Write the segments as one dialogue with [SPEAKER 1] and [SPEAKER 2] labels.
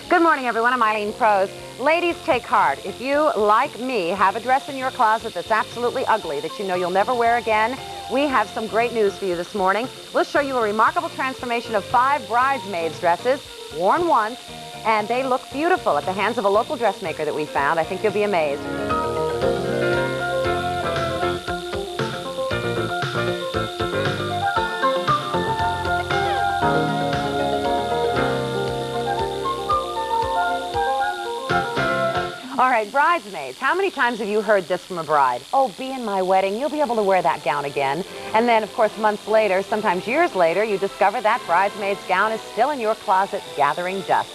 [SPEAKER 1] Good morning, everyone. I'm Eileen Prose. Ladies, take heart. If you, like me, have a dress in your closet that's absolutely ugly, that you know you'll never wear again, we have some great news for you this morning. We'll show you a remarkable transformation of 5 bridesmaids' dresses, worn once, and they look beautiful at the hands of a local dressmaker that we found. I think you'll be amazed. All right, bridesmaids, how many times have you heard this from a bride? Oh, be in my wedding, you'll be able to wear that gown again. And then, of course, months later, sometimes years later, you discover that bridesmaid's gown is still in your closet gathering dust.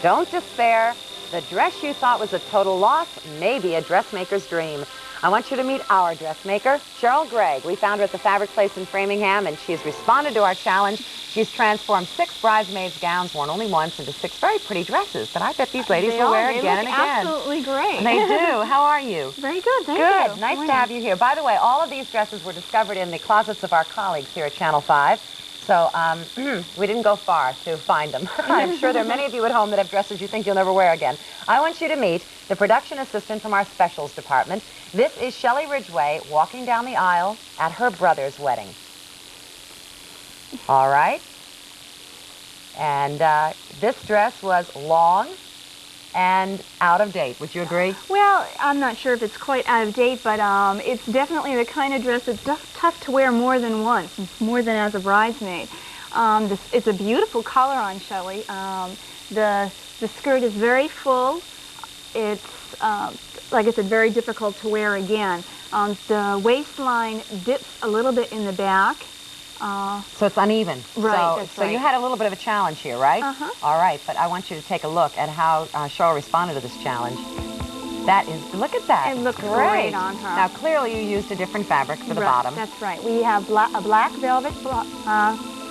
[SPEAKER 1] Don't despair. The dress you thought was a total loss may be a dressmaker's dream. I want you to meet our dressmaker, Cheryl Gregg. We found her at the Fabric Place in Framingham, and she's responded to our challenge. She's transformed 6 bridesmaids' gowns, worn only once, into 6 very pretty dresses that I bet these ladies will wear again and again.
[SPEAKER 2] Absolutely great.
[SPEAKER 1] They do. How are you?
[SPEAKER 2] Very good, thank you.
[SPEAKER 1] Good. Nice to have you here. By the way, all of these dresses were discovered in the closets of our colleagues here at Channel 5. So we didn't go far to find them. I'm sure there are many of you at home that have dresses you think you'll never wear again. I want you to meet the production assistant from our specials department. This is Shelley Ridgway walking down the aisle at her brother's wedding. All right. And this dress was long and out of date. Would you agree?
[SPEAKER 2] Well, I'm not sure if it's quite out of date, but it's definitely the kind of dress that's tough to wear more than once, more than as a bridesmaid. It's a beautiful color on Shelley. The skirt is very full. It's, like I said, very difficult to wear again. The waistline dips a little bit in the back.
[SPEAKER 1] So it's uneven.
[SPEAKER 2] Right,
[SPEAKER 1] So you had a little bit of a challenge here, right?
[SPEAKER 2] Uh-huh.
[SPEAKER 1] All right, but I want you to take a look at how Cheryl responded to this challenge. That is, look at that.
[SPEAKER 2] It looks great on her.
[SPEAKER 1] Now, clearly you used a different fabric for the bottom.
[SPEAKER 2] That's right. We have a black velvet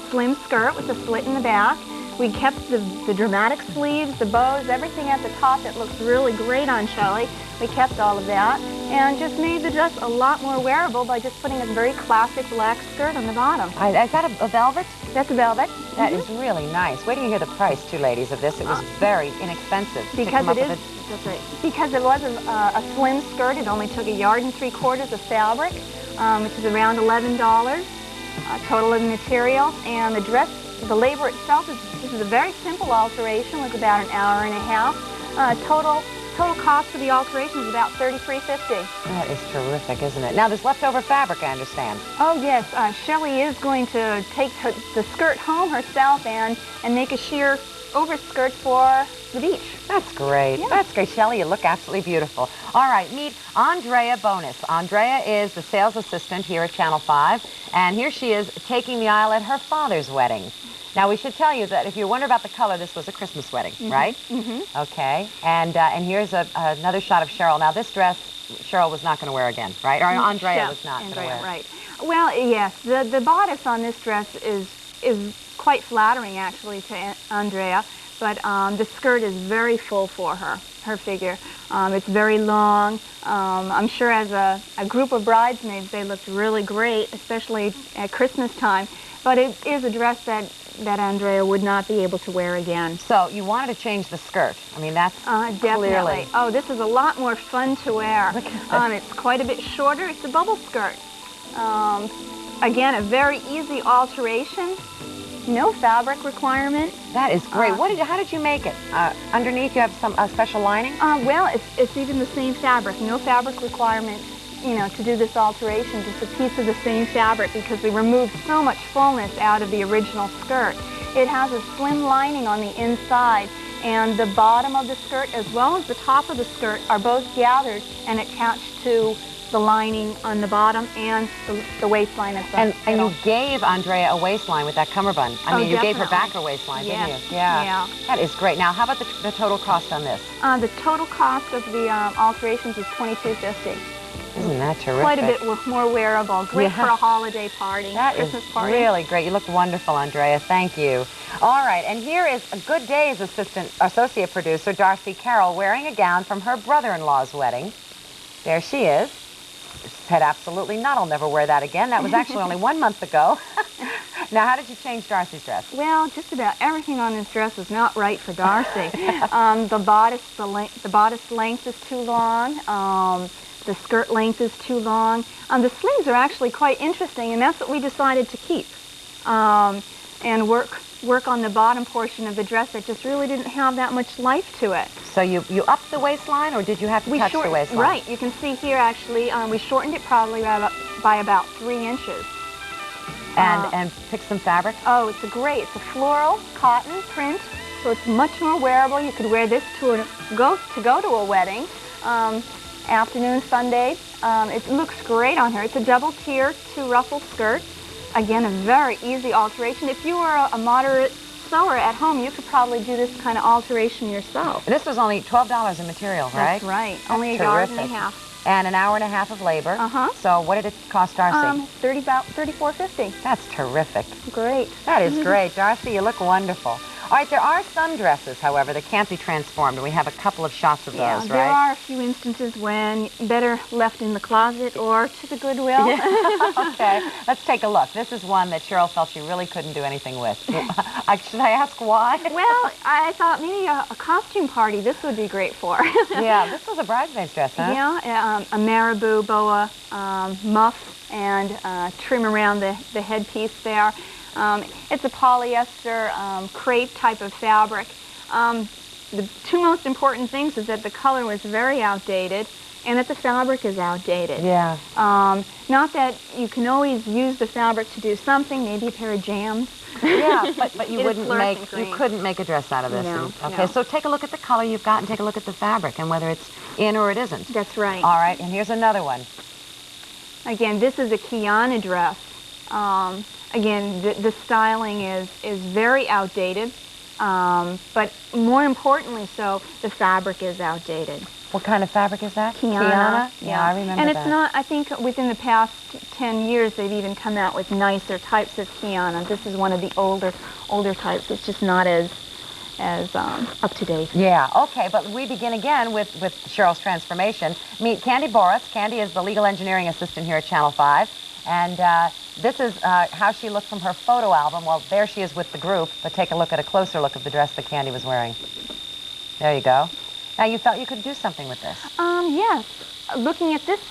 [SPEAKER 2] slim skirt with a slit in the back. We kept the dramatic sleeves, the bows, everything at the top that looks really great on Shelley. We kept all of that and just made the dress a lot more wearable by just putting a very classic black skirt on the bottom.
[SPEAKER 1] Is that a velvet?
[SPEAKER 2] That's a velvet.
[SPEAKER 1] That is really nice. Wait till you hear the price, two ladies, of this. It was very inexpensive.
[SPEAKER 2] Because that's right. Because it was a slim skirt, it only took 1 3/4 yards of fabric, which is around $11, total of material, and the dress, the labor itself, this is a very simple alteration with about 1.5 hours. Total cost for the alteration is about $33.50.
[SPEAKER 1] That is terrific, isn't it? Now, there's leftover fabric, I understand.
[SPEAKER 2] Oh, yes. Shelley is going to take the skirt home herself and make a sheer overskirt for the beach.
[SPEAKER 1] That's great.
[SPEAKER 2] Yeah.
[SPEAKER 1] That's great. Shelley, you look absolutely beautiful. All right, meet Andrea Bonus. Andrea is the sales assistant here at Channel 5, and here she is taking the aisle at her father's wedding. Now, we should tell you that if you wonder about the color, this was a Christmas wedding, right?
[SPEAKER 2] Mm-hmm.
[SPEAKER 1] Okay. And here's another shot of Cheryl. Now, this dress, Cheryl was not going to wear again, right? Or Andrea was not going to wear.
[SPEAKER 2] Right. Well, yes, the bodice on this dress is quite flattering, actually, to Andrea, but the skirt is very full for her figure. It's very long. I'm sure as a group of bridesmaids, they looked really great, especially at Christmas time. But it is a dress that Andrea would not be able to wear again.
[SPEAKER 1] So you wanted to change the skirt. I mean, that's
[SPEAKER 2] definitely.
[SPEAKER 1] Clearly.
[SPEAKER 2] Oh, this is a lot more fun to wear. It's quite a bit shorter. It's a bubble skirt. Again, a very easy alteration. No fabric requirement.
[SPEAKER 1] That is great. How did you make it? Underneath, you have a special lining?
[SPEAKER 2] Well, it's even the same fabric. No fabric requirement, to do this alteration. Just a piece of the same fabric because we removed so much fullness out of the original skirt. It has a slim lining on the inside, and the bottom of the skirt as well as the top of the skirt are both gathered and attached to the lining on the bottom and the waistline at the
[SPEAKER 1] middle. And you gave Andrea a waistline with that cummerbund. I mean, you gave her back her waistline, didn't you?
[SPEAKER 2] Yeah.
[SPEAKER 1] That is great. Now, how about the total cost on this?
[SPEAKER 2] The total cost of the alterations is $22.50.
[SPEAKER 1] Isn't that terrific?
[SPEAKER 2] Quite a bit more wearable. Great for a holiday party, Christmas party.
[SPEAKER 1] Really great. You look wonderful, Andrea. Thank you. All right, and here is a Good Day's associate producer, Darcy Carroll, wearing a gown from her brother-in-law's wedding. There she is. Said absolutely not. I'll never wear that again. That was actually only 1 month ago. Now, how did you change Darcy's dress?
[SPEAKER 2] Well, just about everything on this dress is not right for Darcy. The bodice length is too long. The skirt length is too long. The sleeves are actually quite interesting, and that's what we decided to keep. And work on the bottom portion of the dress that just really didn't have that much life to it.
[SPEAKER 1] So you upped the waistline, or did you have to touch the waistline?
[SPEAKER 2] Right. You can see here, actually, we shortened it probably by about 3 inches.
[SPEAKER 1] And pick some fabric?
[SPEAKER 2] Oh, it's a floral cotton print, so it's much more wearable. You could wear this to go to a wedding, afternoon, Sunday. It looks great on her. It's a double tier 2 ruffle skirt. Again, a very easy alteration. If you were a moderate sewer at home, you could probably do this kind of alteration yourself.
[SPEAKER 1] This was only $12 in material, right?
[SPEAKER 2] That's right.
[SPEAKER 1] That's
[SPEAKER 2] only $1.50.
[SPEAKER 1] And an hour and a half of labor. So what did it cost Darcy?
[SPEAKER 2] About $34.50.
[SPEAKER 1] That's terrific.
[SPEAKER 2] Great.
[SPEAKER 1] That is great. Darcy, you look wonderful. All right, there are some dresses, however, that can't be transformed, and we have a couple of shots of those, right?
[SPEAKER 2] There are a few instances when better left in the closet or to the Goodwill.
[SPEAKER 1] Okay, let's take a look. This is one that Cheryl felt she really couldn't do anything with. Should I ask why?
[SPEAKER 2] Well, I thought maybe a costume party this would be great for.
[SPEAKER 1] Yeah, this was a bridesmaid's dress, huh?
[SPEAKER 2] Yeah, a marabou boa muff and trim around the headpiece there. It's a polyester crepe type of fabric. The 2 most important things is that the color was very outdated and that the fabric is outdated.
[SPEAKER 1] Yeah.
[SPEAKER 2] Not that you can always use the fabric to do something, maybe a pair of jams.
[SPEAKER 1] Yeah, but you couldn't make a dress out of this.
[SPEAKER 2] No,
[SPEAKER 1] okay, so take a look at the color you've got and take a look at the fabric and whether it's in or it isn't.
[SPEAKER 2] That's right.
[SPEAKER 1] All right, and here's another one.
[SPEAKER 2] Again, this is a Kiana dress. Again, the styling is very outdated, but more importantly so, the fabric is outdated.
[SPEAKER 1] What kind of fabric is that?
[SPEAKER 2] Kiana.
[SPEAKER 1] Yeah, I remember that.
[SPEAKER 2] And it's not, I think within the past 10 years they've even come out with nicer types of Kiana. This is one of the older types. It's just not as up to date.
[SPEAKER 1] Yeah, okay, but we begin again with Cheryl's transformation. Meet Candy Boris. Candy is the legal engineering assistant here at Channel 5, and this is how she looked from her photo album. Well, there she is with the group, but take a look at a closer look of the dress that Candy was wearing. There you go. Now, you felt you could do something with this.
[SPEAKER 2] Yes. Looking at this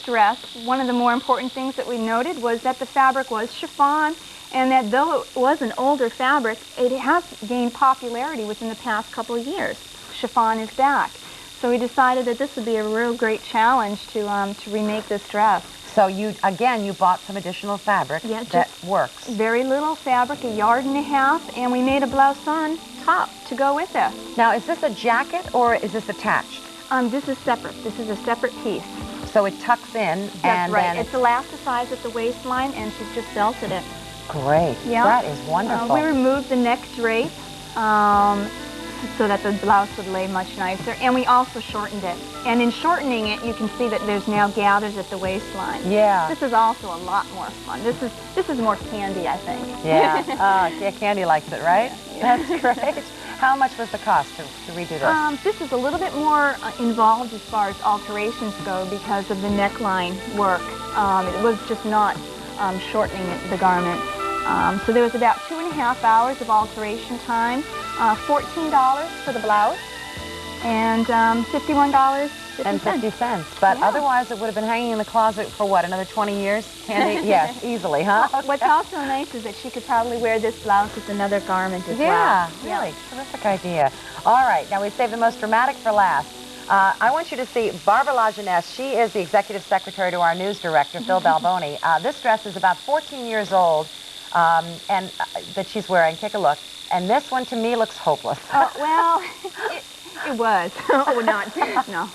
[SPEAKER 2] dress, one of the more important things that we noted was that the fabric was chiffon, and that though it was an older fabric, it has gained popularity within the past couple of years. Chiffon is back. So we decided that this would be a real great challenge to remake this dress.
[SPEAKER 1] So you bought some additional fabric that works.
[SPEAKER 2] Very little fabric, 1.5 yards, and we made a blouse on top to go with it.
[SPEAKER 1] Now, is this a jacket or is this attached?
[SPEAKER 2] This is separate. This is a separate piece.
[SPEAKER 1] So it tucks in.
[SPEAKER 2] That's right. It's elasticized at the waistline, and she's just belted it.
[SPEAKER 1] Great. Yeah. That is wonderful.
[SPEAKER 2] We removed the neck drape so that the blouse would lay much nicer, and we also shortened it. And in shortening it, you can see that there's now gathers at the waistline.
[SPEAKER 1] Yeah.
[SPEAKER 2] This is also a lot more fun. This is more Candy, I think.
[SPEAKER 1] Yeah. Yeah, Candy likes it, right? Yeah. That's great. How much was the cost to redo this?
[SPEAKER 2] This is a little bit more involved as far as alterations go because of the neckline work. It was just not shortening the garment. So there was about 2.5 hours of alteration time, $14 for the blouse, and $51.50.
[SPEAKER 1] But otherwise it would have been hanging in the closet for what, another 20 years? Candy? Yes, easily, huh?
[SPEAKER 2] Okay. What's also nice is that she could probably wear this blouse as another garment as well.
[SPEAKER 1] Yeah, really, terrific idea. All right, now we saved the most dramatic for last. I want you to see Barbara Lajeunesse. She is the executive secretary to our news director, Phil Balboni. This dress is about 14 years old, and that she's wearing. Take a look. And this one, to me, looks hopeless.
[SPEAKER 2] Oh, well, it was. Oh, not, no.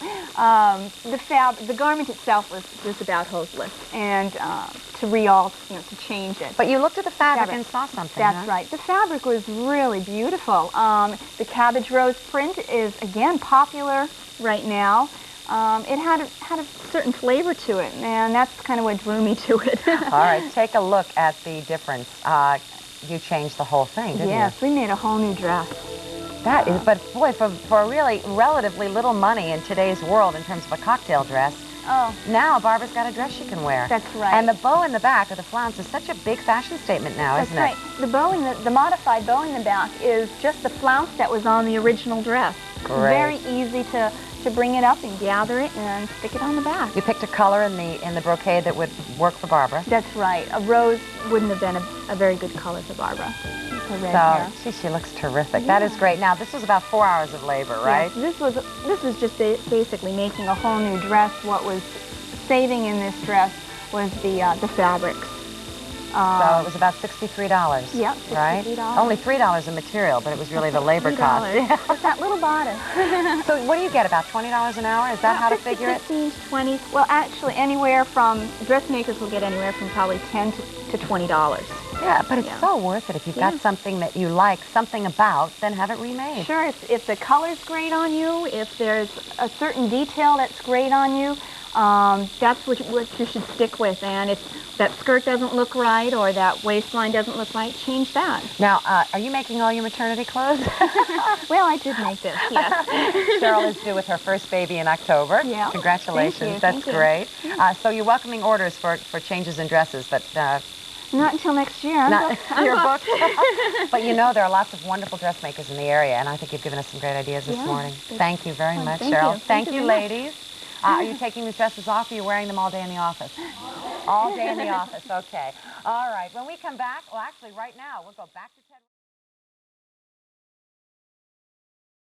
[SPEAKER 2] The garment itself was about hopeless, and to change it.
[SPEAKER 1] But you looked at the fabric and saw something.
[SPEAKER 2] That's right. The fabric was really beautiful. The cabbage rose print is, again, popular right now. It had a certain flavor to it, and that's kind of what drew me to it.
[SPEAKER 1] All right, take a look at the difference. You changed the whole thing, didn't you?
[SPEAKER 2] Yes, we made a whole new dress.
[SPEAKER 1] That is, but boy, for really relatively little money in today's world in terms of a cocktail dress,
[SPEAKER 2] Oh.
[SPEAKER 1] Now Barbara's got a dress she can wear.
[SPEAKER 2] That's right.
[SPEAKER 1] And the bow in the back of the flounce is such a big fashion statement now, isn't it?
[SPEAKER 2] That's right. The bow in the modified bow in the back is just the flounce that was on the original dress.
[SPEAKER 1] Great.
[SPEAKER 2] Very easy to bring it up and gather it and stick it on the back.
[SPEAKER 1] You picked a color in the brocade that would work for Barbara.
[SPEAKER 2] That's right. A rose wouldn't have been a very good color for Barbara. Her red hair.
[SPEAKER 1] She looks terrific.
[SPEAKER 2] Yeah.
[SPEAKER 1] That is great. Now, this was about 4 hours of labor, right?
[SPEAKER 2] Yes, this was just basically making a whole new dress. What was saving in this dress was the fabrics.
[SPEAKER 1] So it was about $63.
[SPEAKER 2] Yeah,
[SPEAKER 1] right?
[SPEAKER 2] $63.
[SPEAKER 1] Only $3 in material, but it was really the labor cost.
[SPEAKER 2] Just that little bodice.
[SPEAKER 1] So what do you get, about $20 an hour? Is that how to figure it?
[SPEAKER 2] 15 to 20. Well, actually, anywhere from, dressmakers will get anywhere from probably $10 to $20.
[SPEAKER 1] Yeah, but it's so worth it. If you've got something that you like, something about, then have it remade.
[SPEAKER 2] Sure, if the color's great on you, if there's a certain detail that's great on you, that's what you should stick with. And if that skirt doesn't look right or that waistline doesn't look right, change that.
[SPEAKER 1] Now, are you making all your maternity clothes?
[SPEAKER 2] Well, I did make this, yes.
[SPEAKER 1] Cheryl is due with her first baby in October.
[SPEAKER 2] Yeah.
[SPEAKER 1] Congratulations.
[SPEAKER 2] Thank you.
[SPEAKER 1] That's great. So you're welcoming orders for changes in dresses, but...
[SPEAKER 2] not until next year. I'm booked.
[SPEAKER 1] But you know, there are lots of wonderful dressmakers in the area, and I think you've given us some great ideas this morning. Thank you very much, Cheryl. Thank you, ladies. Are you taking these dresses off, or are you wearing them all day in the office? All day in the office, okay. All right, when we come back, well, actually, right now, we'll go back to...